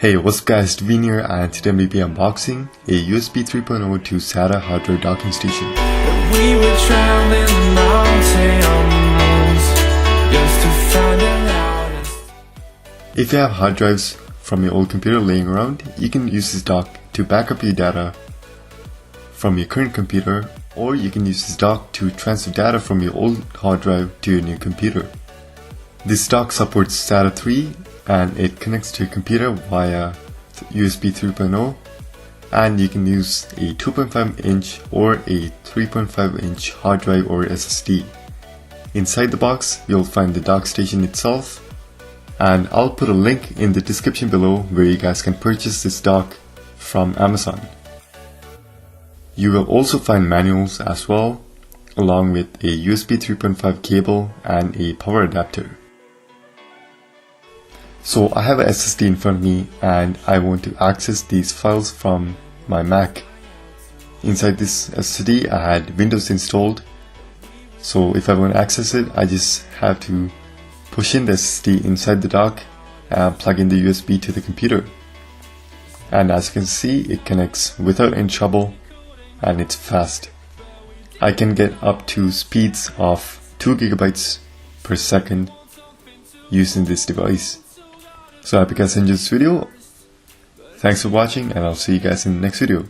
Hey, what's up guys, Devin here, and today I'm going to be unboxing a USB 3.0 to SATA hard drive docking station. We were traveling the mountains just to find out. If you have hard drives from your old computer laying around, you can use this dock to back up your data from your current computer, or you can use this dock to transfer data from your old hard drive to your new computer. This dock supports SATA 3 and it connects to your computer via USB 3.0, and you can use a 2.5 inch or a 3.5 inch hard drive or SSD. Inside the box you'll find the dock station itself, and I'll put a link in the description below where you guys can purchase this dock from Amazon. You will also find manuals as well, along with a USB 3.5 cable and a power adapter. So I have a SSD in front of me and I want to access these files from my Mac. Inside this SSD I had Windows installed, so if I want to access it I just have to push in the SSD inside the dock and plug in the USB to the computer. And as you can see, it connects without any trouble and it's fast. I can get up to speeds of 2 GB per second using this device. So I hope you guys enjoyed this video. Thanks for watching and I'll see you guys in the next video.